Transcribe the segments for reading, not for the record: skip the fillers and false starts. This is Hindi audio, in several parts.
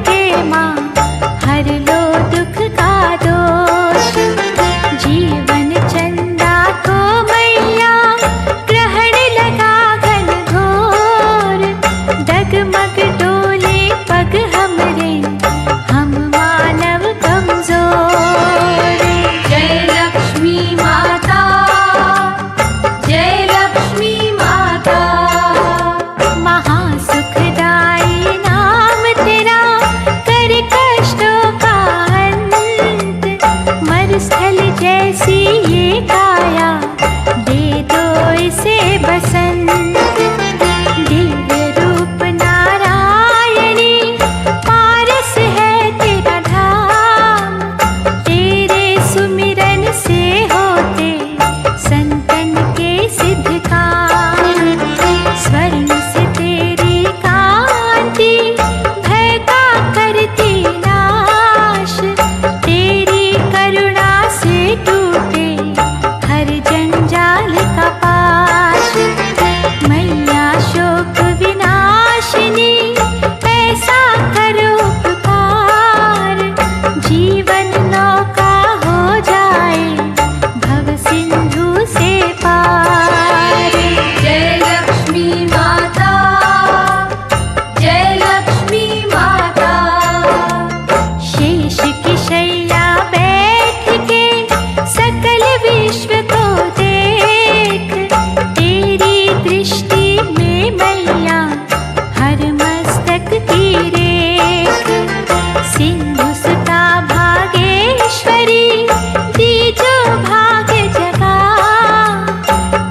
के माँ हर लो दुख का दोष। जीवन चंदा को मैया ग्रहण लगा घनघोर। डगमग डोले पग हमरे हम मानव कमजोर। जय लक्ष्मी माता, जय लक्ष्मी माता। महासुखदाई नाम तेरा कर कष्टों का अंत। मरुस्थल जैसी ये काया दे दो इसे बसंत। दिव्य रूप नारायणी पारस है तेरा धाम। तेरे सुमिरन से होते संतन के सिद्ध काम। स्वर्ण से तेरी कांति भय का करती नाश। तेरी करुणा से टूटे हर जंजाल का पाश। मैया शोक विनाशिनी ऐसा करो उपकार। जीवन नौका हो जाए भव सिंधु से पार। जय लक्ष्मी माता, जय लक्ष्मी माता। शेष की शैया बैठ के सकल विश्व को देख। तेरी दृष्टि में मैया हर मस्तक की रेख। सिंधु सुता भागेश्वरी दीजो भाग्य जगा।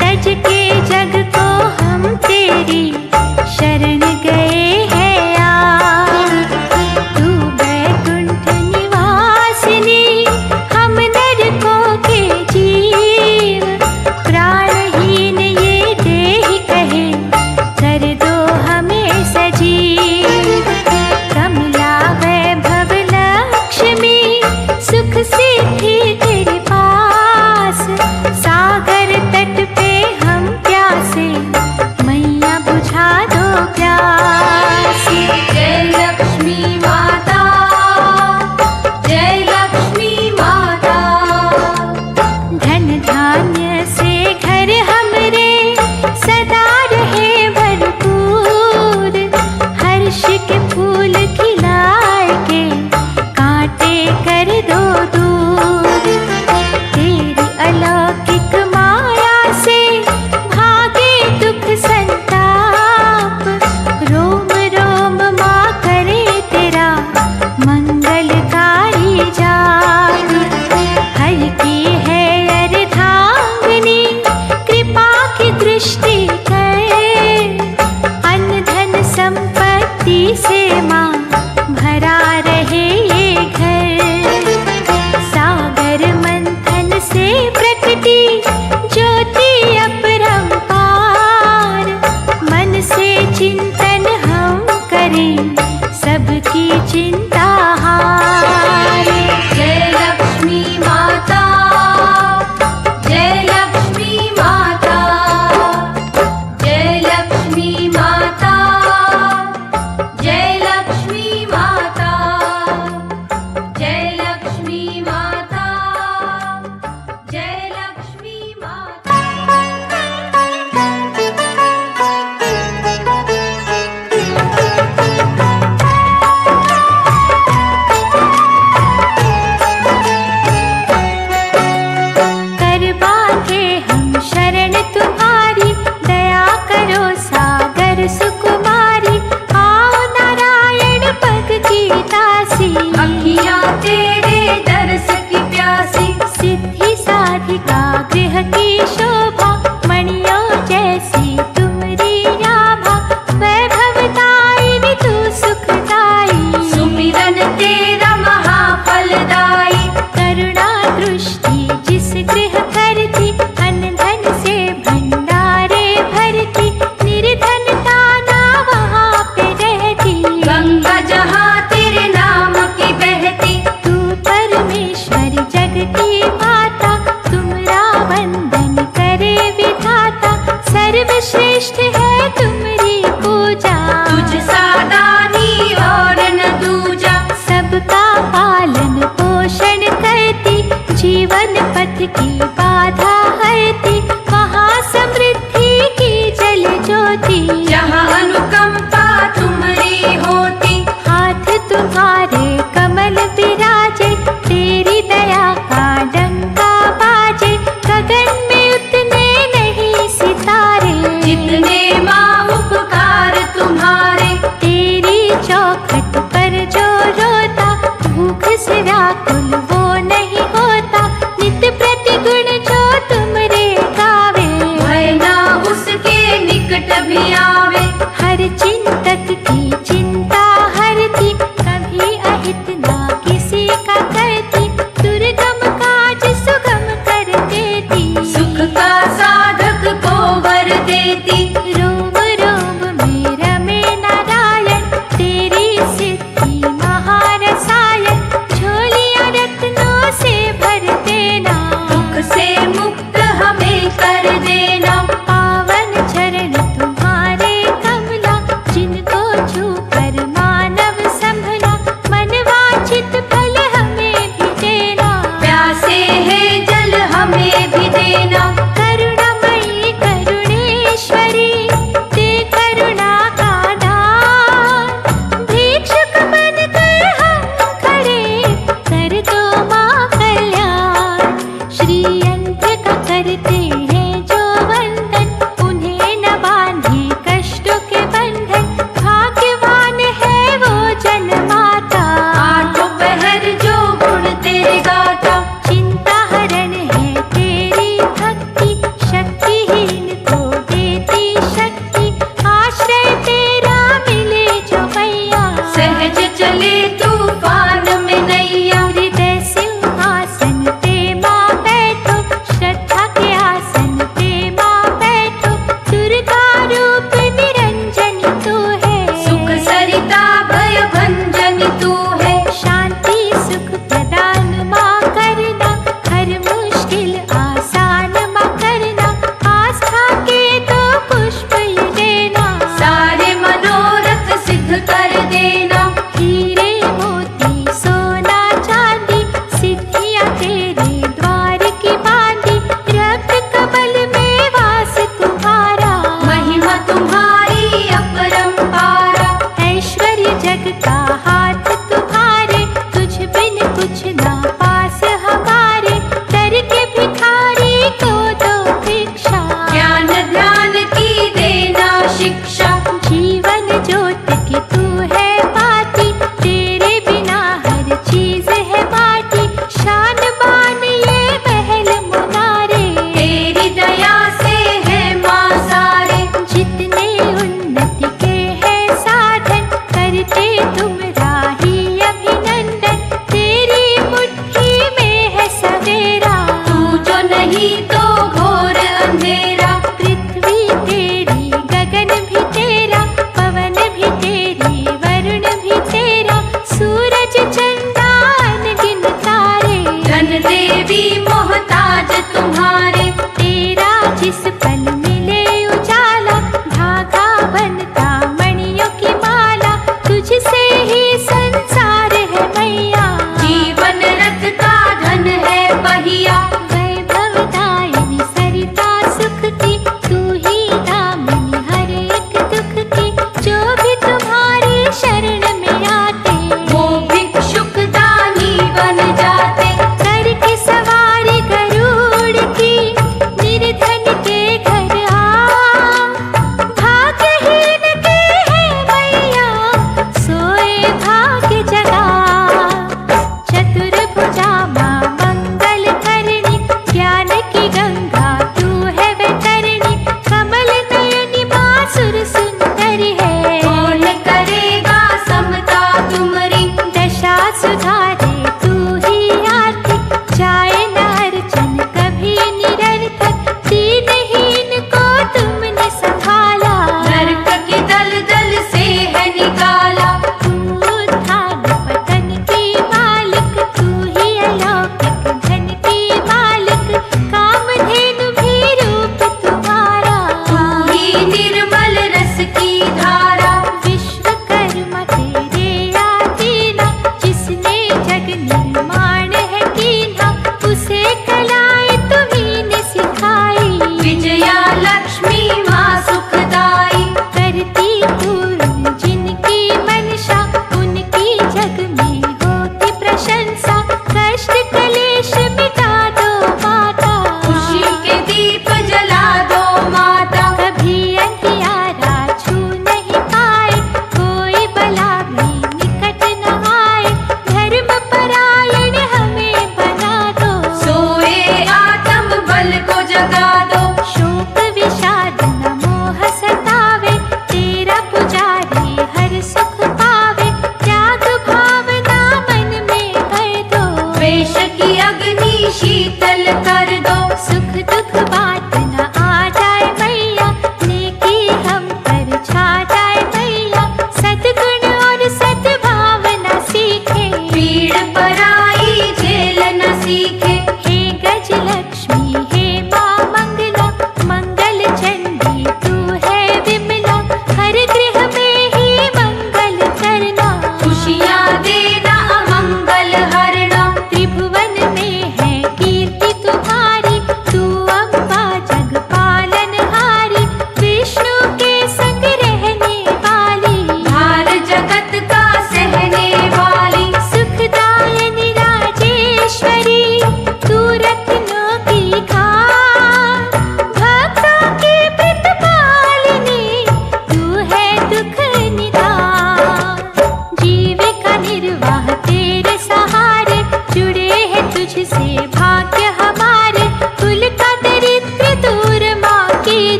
तज के जग को हम तेरी शरण गए हैं आ। तू बैकुंठ निवासिनी हम नरकों के जीव। प्राणहीन ये देह कहे कर दो हमें सजीव। कमला वैभव लक्ष्मी सुख सिद्धि तेरे पास। सागर तट पे हम प्यासे मैया बुझा दो प्यास। जय लक्ष्मी माता, जय लक्ष्मी माता। धन धान्य से घर हमरे सदा रहे भरपूर। हर्ष के फूल खिलाए के कांटे कर दो दूर। तेरी अलौकिक माया से भागे दुख संताप। रोम रोम माँ करे तेरा मंगलकारी जाप। हर की है अर्धांगिनी कृपा की दृष्टि कर। अन्न धन संपत्ति से माँ भरा रहे ये घर। सागर मंथन से प्रकटी ज्योति अपरंपार। मन से चिंतन हम करें सबकी चिंता हार। जय लक्ष्मी माता, जय लक्ष्मी माता। जय लक्ष्मी माता, जय लक्ष्मी माता। जय लक्ष्मी माता, जय लक्ष्मी माता। कर बांधे हम शरण तुम्हारी। दया करो सागर सुकुमारी। आओ नारायण पग की दासी। अखियाँ तेरे दर्श की प्यासी। सिद्धि साधिका गृह की शोभा। मणियों जैसी तुमरी आभा। वैभवदायिनी तू सुखदाई। सुमिरन तेरा महाफलदाई। करुणा दृष्टि जिस गृह करती। अन्न धन से भंडारे भरती। निर्धनता ना वहाँ पे रहती। गंगा जहाँ तेरे नाम की बहती। तू परमेश्वर जग की माता। तुमरा वंदन करे विधाता। सर्वश्रेष्ठ है तुमरी पूजा। तुझ सा दानी और न दूजा। देना। पावन चरण तुम्हारे कमला, जिनको छू कर मानव संभला। मन वांछित फल हमें भी देना, प्यासे है जल हमें भी देना। करुणामयी करुणेश्वरी, दे करुणा का दान। भिक्षुक बनकर हम खड़े, कर दो माँ कल्याण। श्री यंत्र का करते हैं जो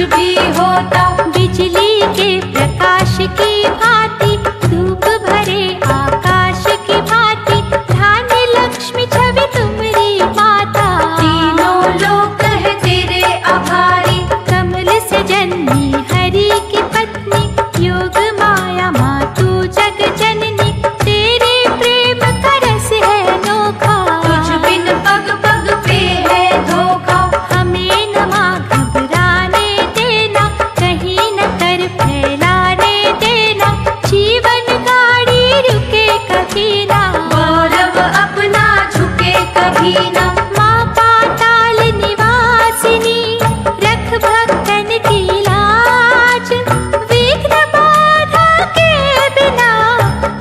भी होता। बिजली के प्रकाश की भांति धूप भरे आकाश की भांति धान्य लक्ष्मी छवि तुम्हारी माता। तीनों लोक है तेरे आभारी। कमल से जन्मी हरि की पत्नी योग माया माँ तू जग जननी तेरे प्रेम का रस है अनोखा। तुझ बिन पग पग पे है धोखा। हमें न माँ घबराने देना कहीं न कर फैलाने देना जीवन गाड़ी रुके कभी ना। गौरव अपना झुके कभी ना। माँ पाताल निवासिनी रख भक्तन की लाज विघ्न बाधा के बिना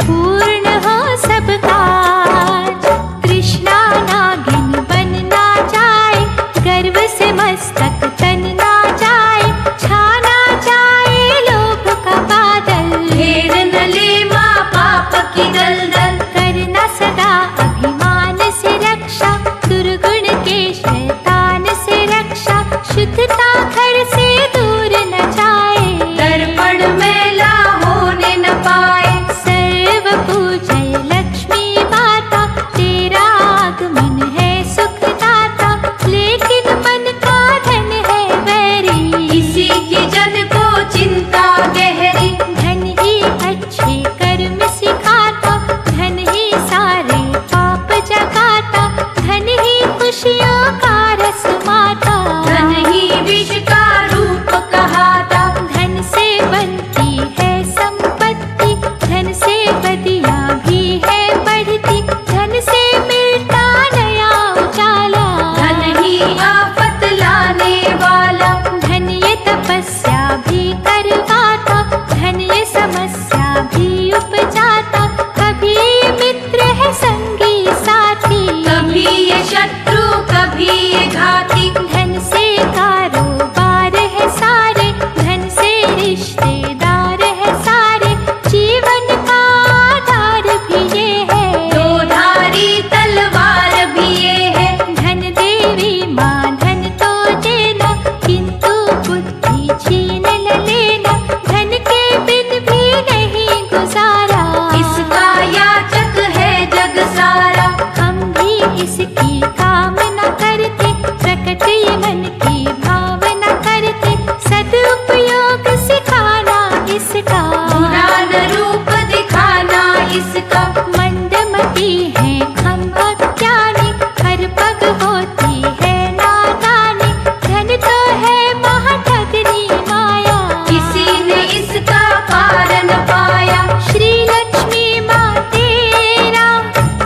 पूर्ण हो सब काज। तृष्णा नागिन बन ना जाए गर्व से मस्तक तन ना जाए छाना जाए लोभ का बादल। घेर न ले माँ पाप की दलदल। करना सदा अभिमान से रक्षा दुर्गुण के शैतान से रक्षा शुद्धता घर से दूर न जाए। दर्पण मैला होने न पाए। सर्व पूजय लक्ष्मी माता तेरा आगमन है सुखदाता लेकिन मन का धन है वैरी। इसी की जन को चिंता गहरी। धन ही अच्छे कर्म सिखाता धन ही सारे पाप जगाता धन ही खुशियों का रस माता। धन ही विष का रूप कहाता। धन से बनती है संपत्ति धन से बदिया भी है बढ़ती धन से मिलता नया उजाला। धन ही आफत लाने वाला। धन ये तपस्या भी करवाता धन ये समस्या भी उपजाता कभी ये मित्र है संगी साथी कभी ये शत्रु कभी ये घाती। धन से कारोबार है सारे धन से रिश्तेदार है सारे जीवन का आधार भी ये है। दो धारी तलवार भी ये है। धन देवी माँ धन तो देना किंतु बुद्धि छीन न लेना धन के बिन भी नहीं गुजारा। इसका याचक है जग सारा। हम भी इसकी कामना करते प्रकट ये मन की भावना करते सदुपयोग सिखाना इसका। बुरा न रूप दिखाना इसका। मंदमती है हम अज्ञानी हर पग होती है नादानी धन तो है महाठगनी माया। किसी ने इसका पार न पाया। श्री लक्ष्मी माँ तेरा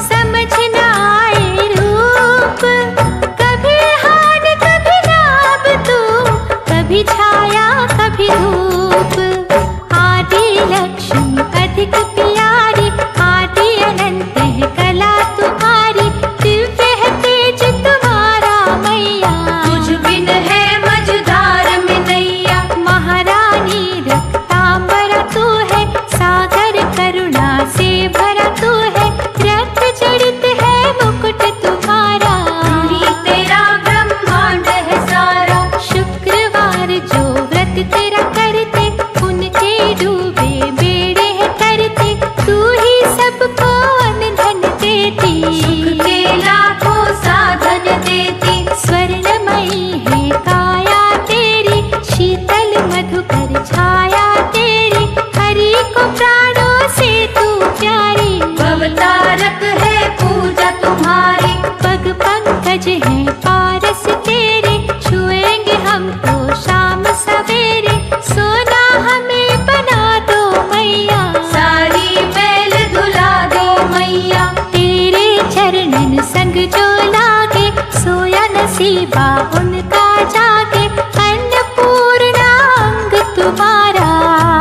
समझ न आए रूप कभी हान कभी लाभ तू कभी छाया कभी धूप। आदि लक्ष्मी अधिक प्यारी आदि अनंत है कला तुम्हारी दिव्य है तेज तुम्हारा मैया। तुझ बिन है मझधार में नैया। महारानी रक्तांबरा तू है सागर करुणा से भरा तू है रक्त जड़ित है मुकुट तुम्हारा। ऋणी तेरा ब्रह्मांड है सारा। शुक्रवार जो व्रत तेरा करते उनके डूबे बेड़े है करते तू ही सबको अन्न धन देती। सुख के लाखों साधन देती। स्वर्णमयी है काया तेरी शीतल मधुकर छाया तेरी हरि को प्राणों से तू प्यारी। भवतारक है पूजा तुम्हारी। पग पंकज है पारस तेरे छुएंगे हम तो शाम सवेरे सोना हमें बना दो मैया। सारी मैल धुला दो मैया। तेरे चरणन संग जो लागे सोया नसीबा उनका जागे अन्नपूर्णा अंग तुम्हारा।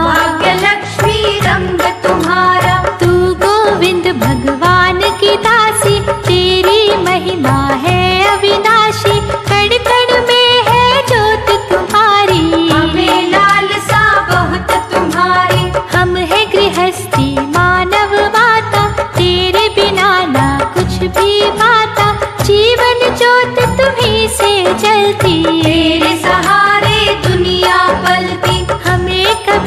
भाग्य लक्ष्मी रंग तुम्हारा। तू गोविंद भगवान की दासी तेरी महिमा है अविनाशी कण कण में है ज्योत तुम्हारी। हमें लालसा बहुत तुम्हारी। हम है गृहस्थी मानव माता तेरे बिना ना कुछ भी भाता जीवन ज्योत तुम्हीं से जलती। तेरे सहारे दुनिया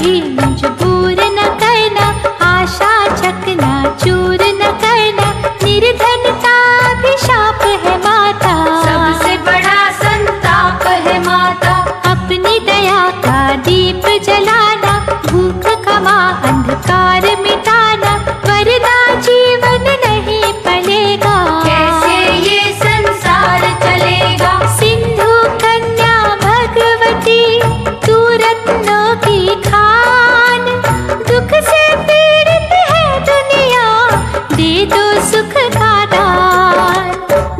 कभी मजबूर न करना, आशा चकना चूर न करना, निर्धनता अभिशाप है माता, सबसे बड़ा संताप है माता। अपनी दया का दीप जलाना, भूख क्षमा अंधकार मिटाना, वरना जीवन नहीं पलेगा, कैसे ये संसार चलेगा। सिंधु कन्या भगवती तू रत्नों की खान, दुख से पीड़ित है दुनिया, दे दो सुख का दान।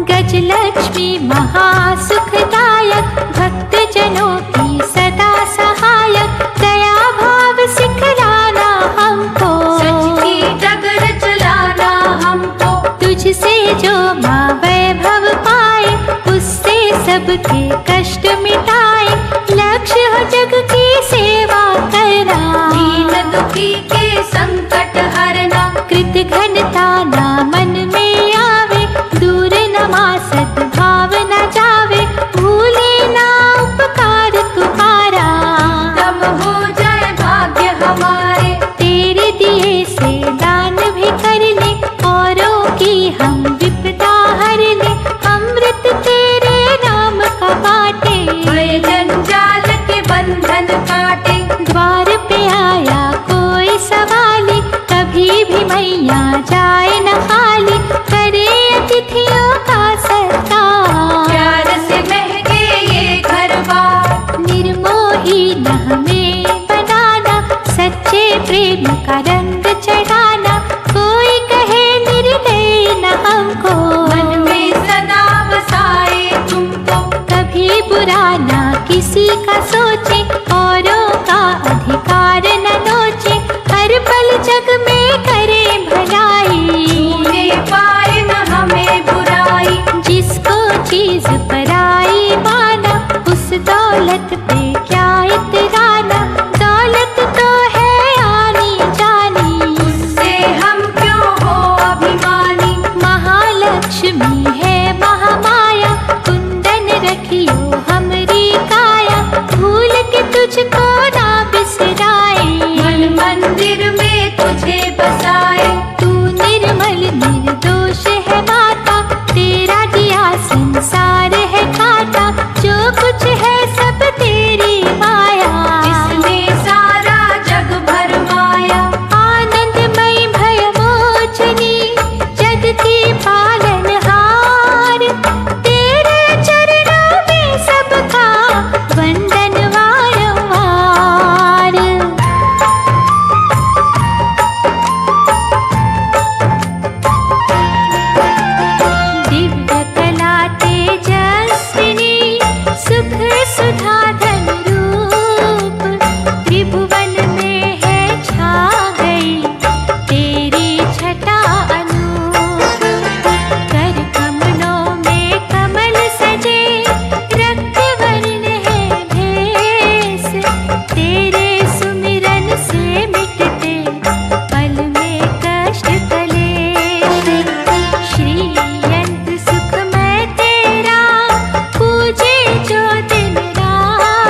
गजलक्ष्मी महासुखदायक, भक्त जनों की सदा सहायक, दया भाव सिखलाना हमको, सच की डगर चलाना हमको। तुझसे जो माँ वैभव पाए, उससे सबके कष्ट मिटाए, लक्ष्य हो जग की सेवा करना, दीन दुखी के संकट हरना, कृत घनता ना मन में आवे, दूर न माँ सद्भाव न जावे, भूले ना उपकार तुम्हारा, तब हो जाए भाग्य हमारे। तेरे दिए से दान भी कर ले, औरों की हम विपदा हर ले, अमृत तेरे नाम का बाटे, भय जंजाल के बंधन काटे। द्वार पे आया कोई सवाली, कभी भी मैया जाए न खाली, करे अतिथियों का सत्कार, प्यार से महके ये घर बार। निर्मोही न हमें बनाना, सच्चे प्रेम का रंग चढ़ाना, कोई कहे निर्दय न हमको, मन में सदा बसाए तुमको। कभी बुरा ना किसी का सोचे, औरों का अधिकार न नोचे, हर पल जग में करे भलाई, छूने पाए न हमें बुराई। जिसको चीज पराई माना, उस दौलत पे क्या इतराना, दौलत तो है आनी जानी, उससे हम क्यों हो अभिमानी। महालक्ष्मी है महामाया, कुंदन रखियो हमरी काया, भूल के तुझको ना बिसराए, मन मंदिर में तुझे बसाए। तू निर्मल निर्दोष है माता, तेरा दिया संसार है खाता, जो कुछ है सब तेरी माया, इसमें सारा जग भरमाया। आनंदमयी भयमोचनी, जग की पालनहार, तेरे चरणों में सबका वंदन वारंवार। दिव्य कला तेजस्विनी, सुख सुधा धन रूप, त्रिभुवन में है छा गई तेरी छटा अनूप, कर कमलों में कमल सजे, रक्त वर्ण है भेष, तेरे सुमिरन से मिटते पल में कष्ट कलेश, श्रीयंत्र सुखमय तेरा, पूजे जो दिन रात,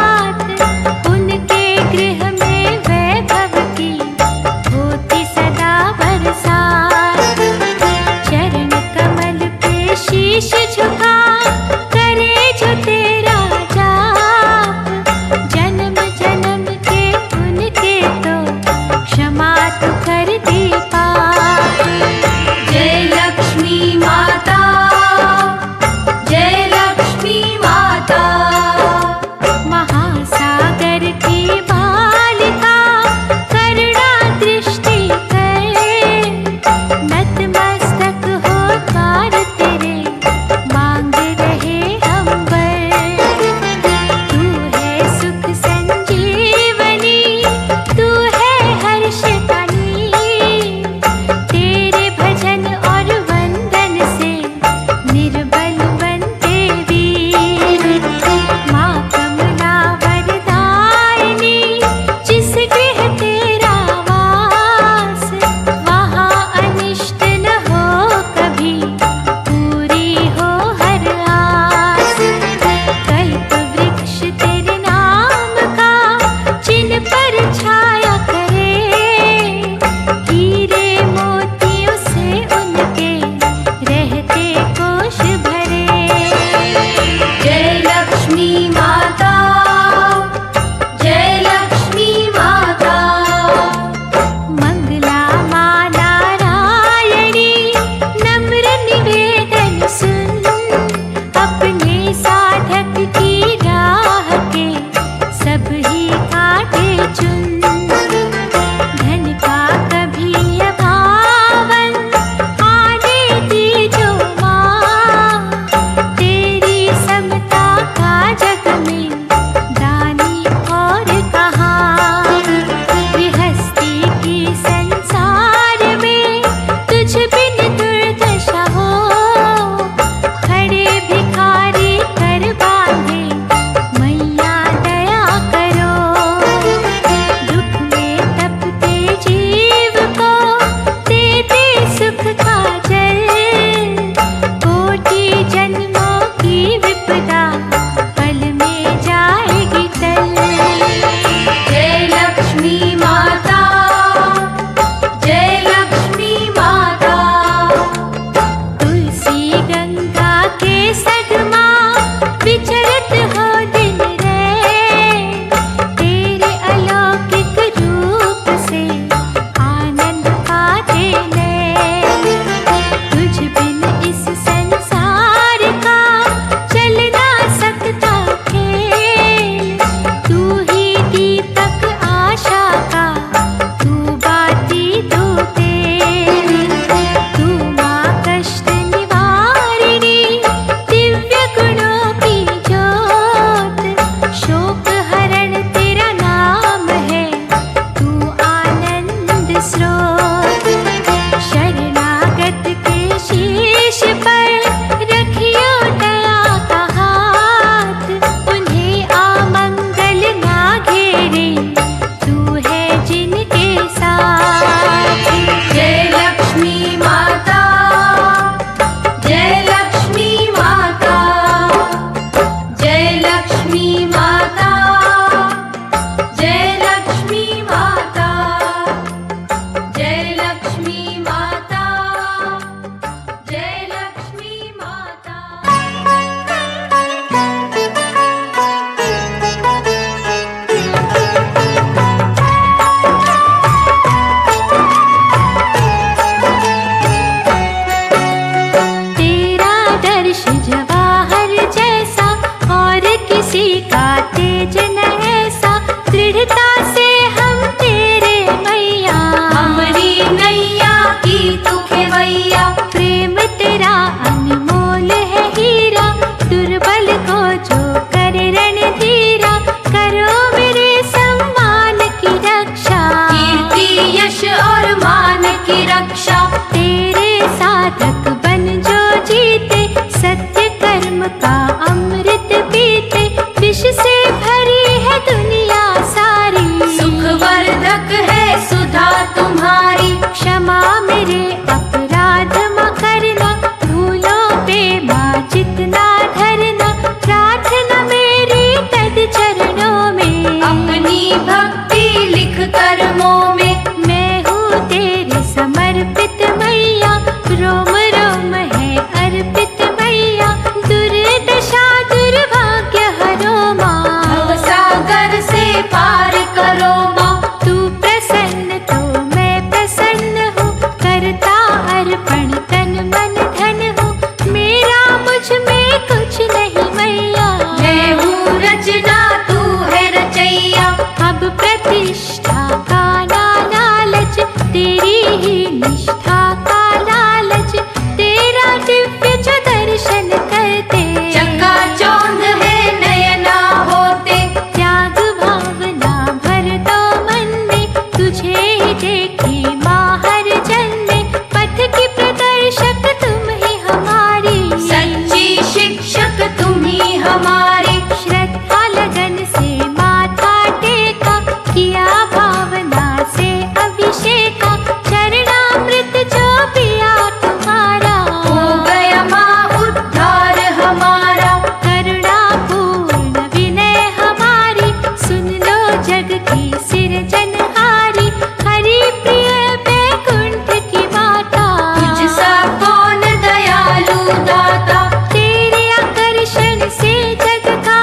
जन ऐसा, दृढ़ता से हम तेरे मैया। हमरी नैया की तू खेवैया, प्रेम तेरा अनमोल है हीरा, दुर्बल को जो करे रणधीरा, करो मेरे सम्मान की रक्षा। कीर्ति यश और मान की रक्षा, तेरे साधक बन जो जीते, सत्य कर्म का अमृत पीते, विष से भरी है दुनिया सारी। सुखवर्धक है सुधा तुम्हारी, क्षमा मेरे अपराध माँ करना, भूलों पे माँ जितना धरना, प्रार्थना मेरी तद चरणों में। अपनी भक्ति लिख कर्मों में, मैं हूँ तेरे समर्पित मैया, रोम रोम है अर्पित मैया, दुर्दशा दुर्भाग्य हरो माँ। भवसागर से पार करो माँ, तू प्रसन्न तो मैं प्रसन्न हूँ, करता अर्पण तन मन धन हूँ, मेरा मुझ में कुछ नहीं मैया। मैं हूँ रचना तू है रचैया, अब प्रतिष्ठा का ना लालच, तेरी ही निष्ठा का लालच, तेरा दिव्य जो दर्शन करते। चकाचौंध है नयना होते, त्याग भावना भर दो मन में, तुझे ही देखी माँ हर जन में, पथ की प्रदर्शक तुम ही हमारी। सच्ची शिक्षक तुम ही हमारी। श्रद्धा लगन से माथा टेका, किया भावना से अभिषेका, चरणामृत जो पिया तुम्हारा। हो गया माँ उद्धार हमारा, करुणा पूर्ण विनय हमारी, सुन लो जग की सिरजनहारी, हरि प्रिय बैकुंठ की माता। तुझ सा कौन दयालु दाता, तेरे आकर्षण से जग का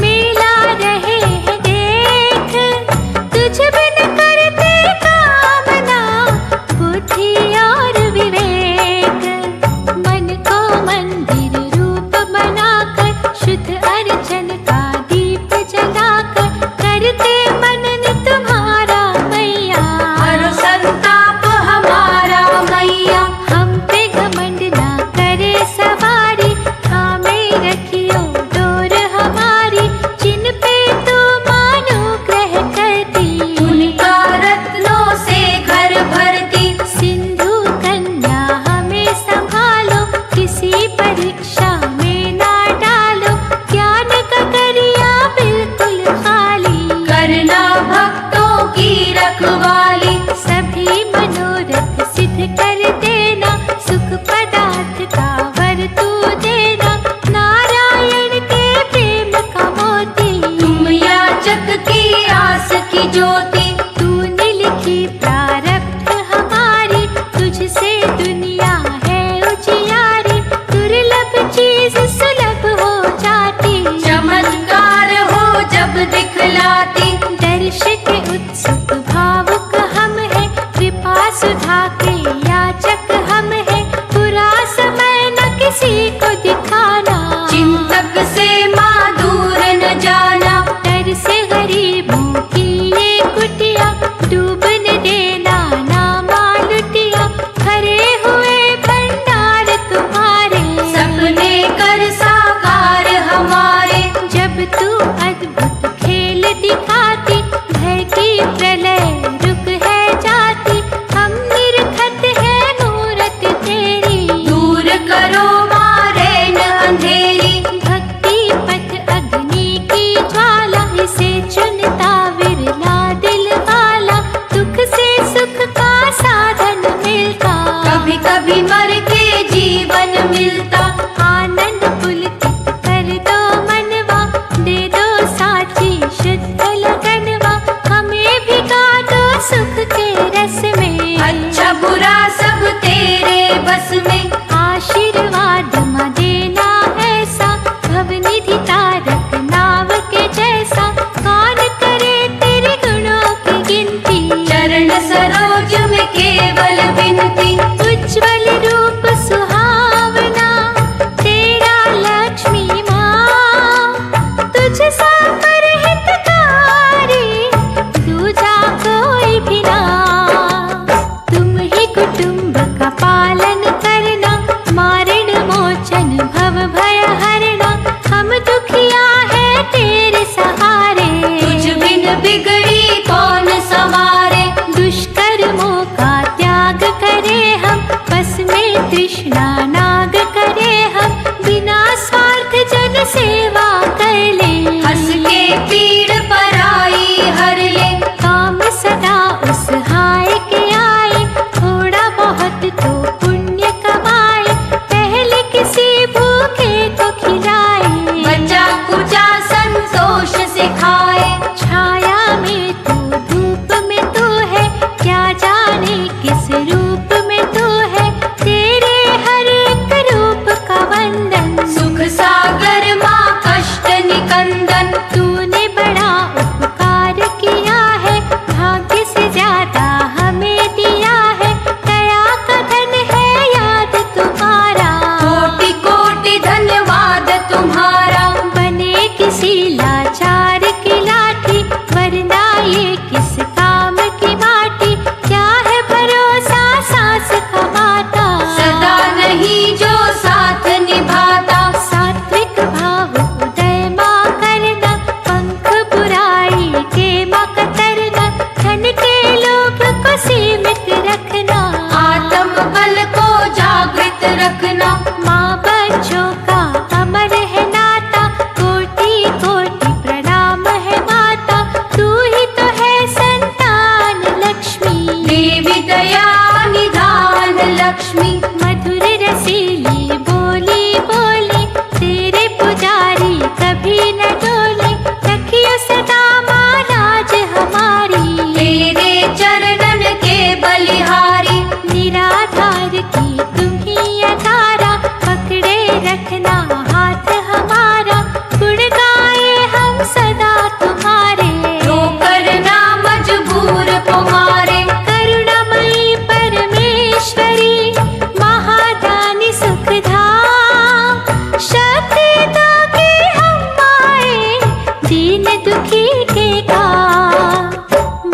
मेला रहे है देख, तुझ बिन करते कामना बुद्धि और विवेक। मन को मंदिर रूप बनाकर, शुद्ध अर्चन का दीप जलाकर, करते मनन तुम्हारा मैया। हर संताप हमारा मैया, हम पे घमंड ना करे सवारी, थामे रखियो डोर हमारी, जिन पे तू मानुग्रह करती। उनका रत्नों से घर भरती, सिंधु कन्या हमें संभालो, किसी परीक्षा में ना डालो, ज्ञान का करिया बिल्कुल खाली। करना भक्तों की रखवाली, सभी मनोरथ सिद्ध कर देना, सुख पदार्थ का वर तू देना, नारायण के प्रेम का मोती। तुम याचक की आस की ज्योति, तूने लिखी प्रारब्ध हमारी, तुझसे दुनिया है उजियारी, दुर्लभ चीज सुलभ हो जाती। चमत्कार हो जब दिखलाती, दर्श के उत्सुक भावुक हम हैं, कृपा सुधा के याचक हम हैं, बुरा समय न किसी को दिखाना। चिंतक से माँ दूर न जाना, डर से गरीबों की ये कुटिया, डूबने देना ना माँ लुटिया, भरे हुए भंडार तुम्हारे। सपने कर साकार हमारे, जब तू अद्भुत खेल दिखाती, भय की प्रलय रुक है जाती, हम निरखत है मूरत तेरी। दूर करो माँ रैन अंधेरी, भक्ति पथ अग्नि की ज्वाला, इसे चुनता विरला दिल वाला, दुख से सुख का साधन मिलता। कभी कभी मर के जीवन मिलता, आनंद पुलकित कर दो मनवा, दे दो साची शुद्ध लगनवा, हमें भी गा दो सुख के रस में। अच्छा बुरा सब तेरे बस में, आशीर्वाद माँ देना ऐसा, भवनिधि तारक नाव के जैसा, कौन हितकारी, दूजा कोई भी ना। तुम ही कुटुंब का पालन करना, मारण मोचन भव भय हरना। हम दुखिया है तेरे सहारे, तुझ बिन बिगड़ी कौन संवारे। दुष्कर्मों का त्याग करे हम, बस में तृष्णा नाग करे हम। बिना स्वार्थ जन सेवा कर ले, हंस के पीड़ पराई हर ले। काम सदा उस हाय के आए, थोड़ा बहुत तो पुण्य कमाए। पहले किसी भूखे को खिलाए, बचा कुचा संतोष सिखाए। छाया में तू धूप में तू है, क्या जाने किस रूप में तू है। तेरे हर एक रूप का वंदन, सुख सागर माँ कष्ट निकंदन। तूने बड़ा उपकार किया है, भाग्य से ज्यादा हमें दिया है। दया का धन है याद तुम्हारा, कोटि कोटि धन्यवाद तुम्हारा। बने किसी लाचार की लाठी, वरना ये किस काम की माटी। क्या है भरोसा सांस का माता, सदा नहीं जो साथ निभाता। सात्विक भाव उदय माँ करना, पंख बुराई के माँ कतरना। धन के लोभ को सीमित रखना, आत्म बल को जागृत रखना। माँ बच्चों का अमर है नाता, कोटि कोटि प्रणाम है माता। तू ही तो है संतान लक्ष्मी, देवी दया निधान लक्ष्मी। मधुर रसीली बोली बोली, तेरे पुजारी कभी न डोले। रखियो सदा माँ लाज हमारी, तेरे चरणन के बलिहारी। निराधार की तुम ही अधारा, पकड़े रखना हाथ हमारा। गुण गाए हम सदा तुम्हारे, रो करना मजबूर तुम्हारे। करुणामयी परमेश्वरी, महादानी सुखधाम। शक्ति दो कि हम आए, दीन दुखी के काम।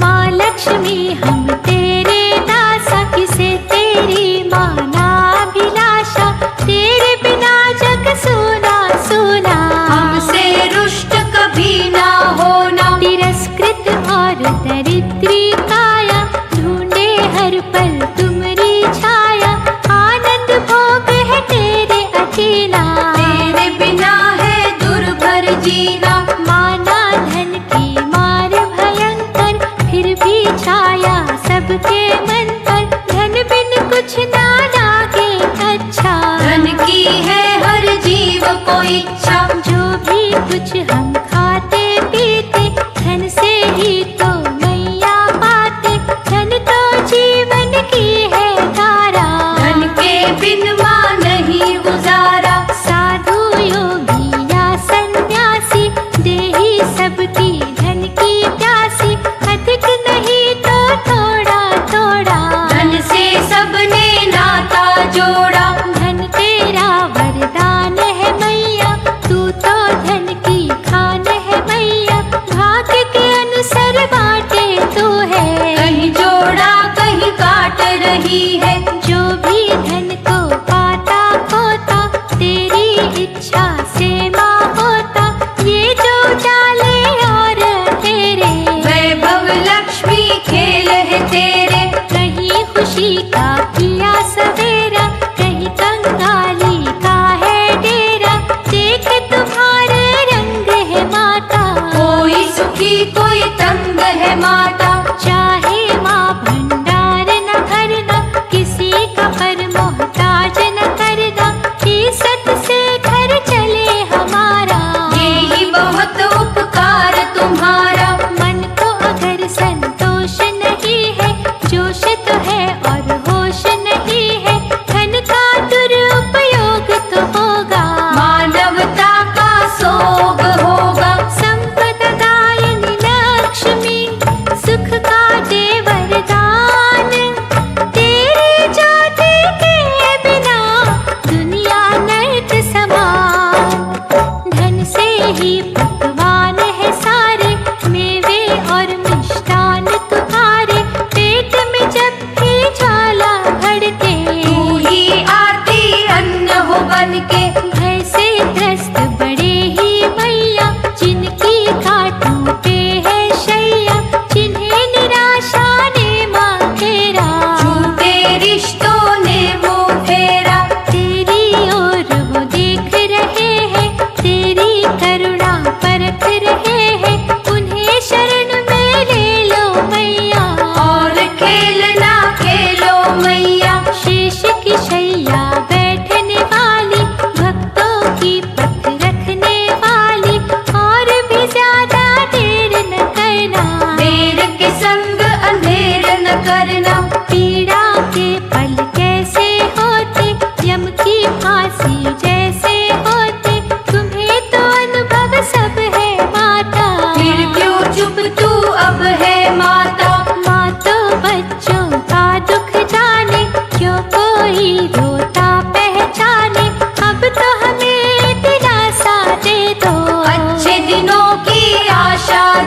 माँ लक्ष्मी हम तेरे दासा, किसे तेरी माना अभिलाषा। तेरे बिना जग सूना सूना, हमसे रुष्ट कभी ना होना। तिरस्कृत और दरिद्री काया, ढूंढे हर पल तुमरी छाया। आनंद भोग है तेरे अधीना, तेरे बिना है दुर्भर जीना। माना धन की मार भयंकर, फिर भी छाया सबके मन पर। धन बिन कुछ ना लागे अच्छा, धन की है हर जीव को इच्छा। जो भी कुछ हम खाते पीते, धन से ही तो मैया पाते। धन तो जीवन की है धारा, धन के बिन माँ नहीं गुजारा। साधु योगी या सन्यासी, देही सबकी धन की प्यासी। अधिक नहीं तो थोड़ा थोड़ा, धन से सबने नाता जोड़ा। धन तेरा वरदान है मैया, तू तो धन की खान है मैया। भाग्य के अनुसार बाटे तू है, कहीं जोड़ा कहीं काट रही है। जो भी धन को पाता खोता, तेरी इच्छा से माँ होता। ये जो डाले और तेरे, वैभव लक्ष्मी खेल है तेरे। कहीं खुशी का किया सवेरा, कहीं कंगाली का है डेरा। देख तुम्हारे रंग है माता, कोई सुखी कोई तंग है माता। चाहे माँ भंडार न भरना, किसी का पर मोहताज न करना। इज्जत से घर चले हमारा, यही बहुत उपकार तुम्हारा। मन को अगर संतोष नहीं है, जोश तो है और होश नहीं है। धन का दुरुपयोग तो होगा, मानवता का सोग होगा। संपदा दायिनी लक्ष्मी, सुख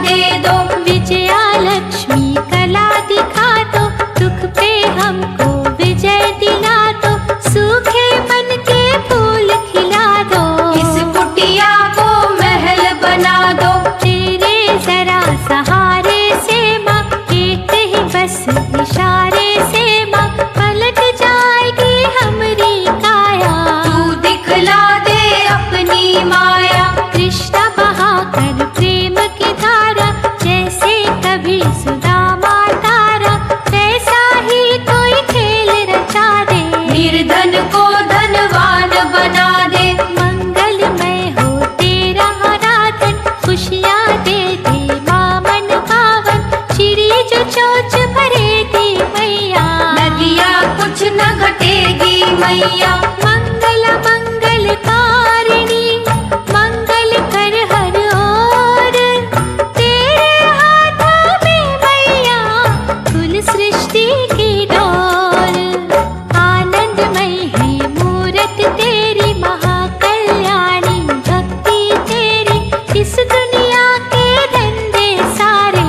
दे दो। विजया लक्ष्मी कला दिखा दो, दुख पे हमको विजय दिला दो, सूखे मन के फूल खिला दो, इस कुटिया को महल बना दो। तेरे जरा सहारे से माँ, एक ही बस इशारे से माँ, पलट जाएगी हमारी काया। तू दिखला दे अपनी माया। कृष्ण बहाकर प्रेम की धारा, जैसे कभी सुदामा तारा, वैसा ही कोई खेल रचा दे, निर्धन को धनवान बना दे। मंगलमय हो तेरा आराधन, खुशियाँ दे दे माँ मन पावन, श्री जो चोच भरे दी मैया, नदिया कुछ न घटेगी मैया। मंगल मंगलकारिणी, मंगल कर हर ओर, तेरे हाथों में मैया कुल सृष्टि की डोर। आनंदमय है मूरत तेरी महाकल्याणी, भक्ति तेरी इस दुनिया के धंधे सारे,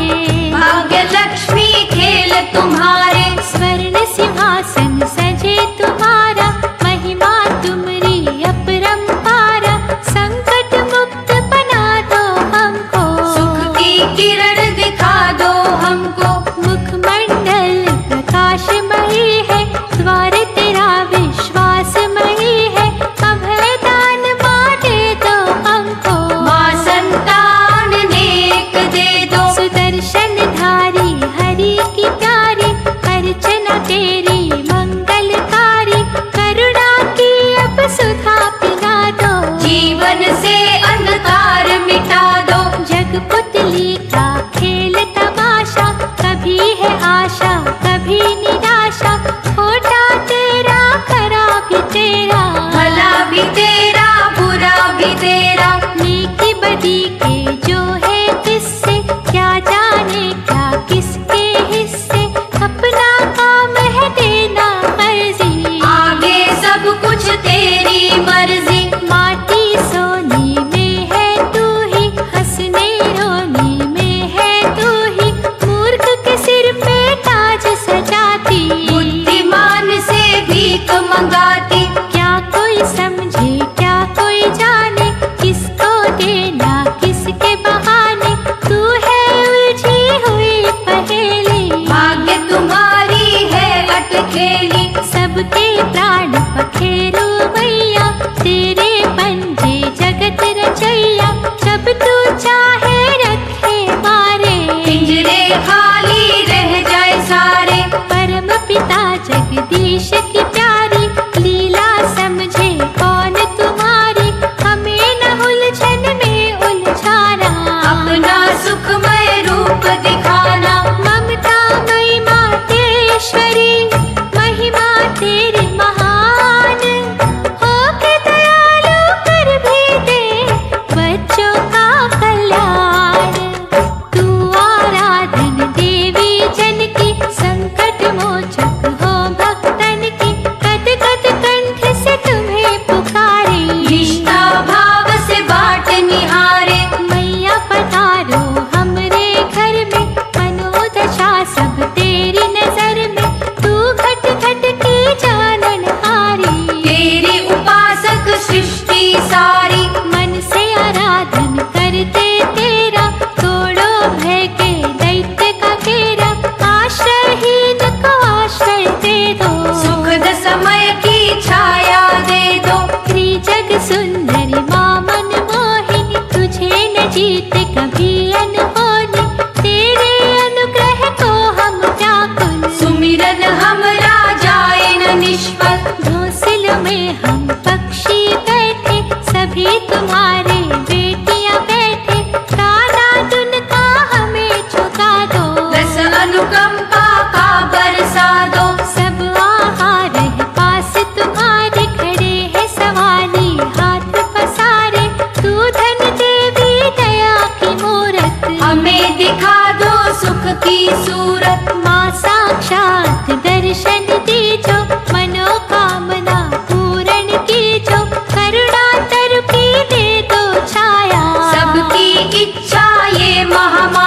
भाग्य लक्ष्मी खेल तुम्हारे। स्वर्ण सिंहासन सजे तुम्हारा, महिमा तुमरी अपरंपारा, संकट मुक्त बना दो हमको, सुख की किरण दिखा दो हमको। मुखमंडल प्रकाशमयी है, द्वार तेरा विश्वासमयी है, अभय दान माँ दे दो हमको, माँ संतान नेक दे दो। सुदर्शन धारी हरि की प्यारी, अर्चना तेरी मंगलकारी, करुणा की अब सुधा पिला दो, जीवन से अंधकार मिटा दो। जगपुतली का खेल तमाशा, कभी है आशा कभी निराशा, खोटा तेरा खरा भी तेरा, भला भी तेरा बुरा भी तेरा। नेकी बदी के जो है किससे, क्या जाने क्या किसके हिस्से, अपना काम है देना मर्जी, आगे सब कुछ तेरी मर्जी। माटी सोने में है तू ही, हंसने रोने में है तू ही, मूर्ख के सिर पे ताज सजाती, बुद्धिमान से भीख मंगाती। क्या कोई समझे क्या कोई जाने, किसको देना किसके बहाने, तू है उलझी हुई पहेली, भाग्य तुम्हारी है अटखेली। सबके प्राण पखेरू मैया, तेरे पंजे जगत रचैया, जब तू चाहे रखे मारे, पिंजरे खाली रह जाए सारे। परम पिता जगदीश की प्यारी, लीला समझे कौन तुम्हारी, हमें न उलझन में उलझाना, अपना सुखमय रूप दिखाना। ममता मई मातेश्वरी, महिमा तेरी महान, हो के दयालु कर भी दे बच्चों का कल्याण। तू आराधन देवी जन की, संकट मोचक हो भक्तन की, कद कद कंठ से तुम्हें पुकारे, निष्ठा भाव से बाट निहारे। मैया पधारो हमरे घर में, मनोदशा सब तेरी नजर में, तू घट घट की जानन हारी, तेरी उपासक सृष्टि सारी। मन से आराधन करते तेरा, तोड़ो भय के दैत्य का घेरा, आश्रयहीन को आश्रय दे दो, सुखद समय की छाया दे दो। त्रिजग सुंदरी माँ मन मोहिनी, तुझे न जीते कभी अनहोनी, तेरे अनुग्रह को हम व्याकुल, सुमिरन हमरा जाए न निष्फल। घोंसलों में हम पक्षी बैठे, सभी तुम्हारे बेटियां बैठे, ताना दुन का हमें झुका दो, रस अनुकंपा का बरसा दो। सब आहार है पास तुम्हारे, खड़े है सवाली हाथ पसारे, तू धन देवी दया की मूरत, हमें दिखा दो सुख की सूरत। माँ साक्षात दर्शन दीजो, मनोकामना पूर्ण कीजो, करुणा तर की दे दो छाया, सबकी इच्छा ये महामाया।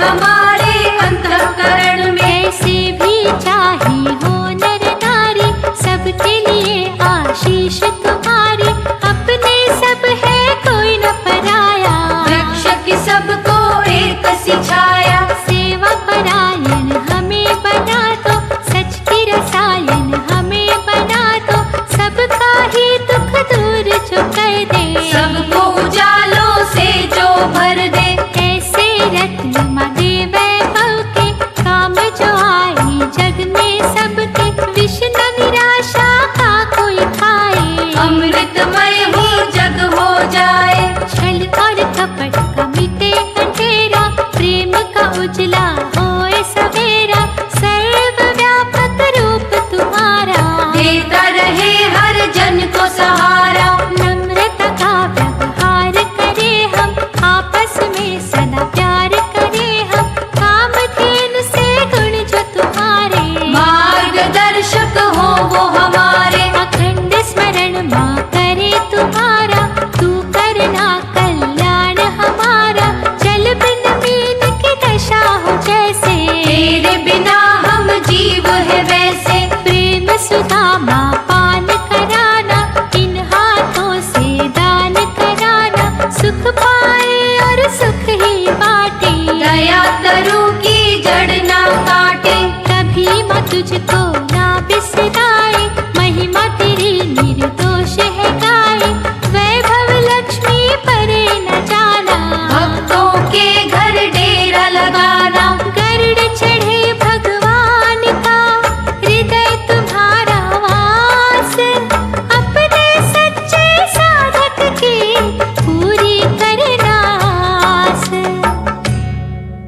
हमारे अंतःकरण में। ऐसे भी चाहे हो नर नारी, सबके लिए आशीष तुम्हारी। अपने सब है कोई न पराया, वृक्ष की सबको एक सी छाया। सेवा परायण हमें बना दो, सच की रसायन हमें बना दो। सबका ही दुख दूर जो कर दे, सबको उजालों से जो भर दे। ऐसे रत्न माँ दे वैभव के, काम जो आए जग में सबके। विष न निराशा का कोई खाए, अमृतमय ही जग हो जाए। छल और कपट का मिटे अंधेरा, प्रेम का उजला होए सवेरा। सर्वव्यापक रूप तुम्हारा, देता रहे हर जन को सहारा। नम्रता का व्यवहार करे हम, आपस में सदा प्यार करे हम। कामधेनु से गुण जो तुम्हारे, मार्गदर्शक हो वो हमारे। अखंड स्मरण माँ करे तुम्हारा, तू करना कल्याण हमारा। जल बिन मीन की दशा हो जैसे, तेरे बिना हम जीव है वैसे। प्रेम सुधा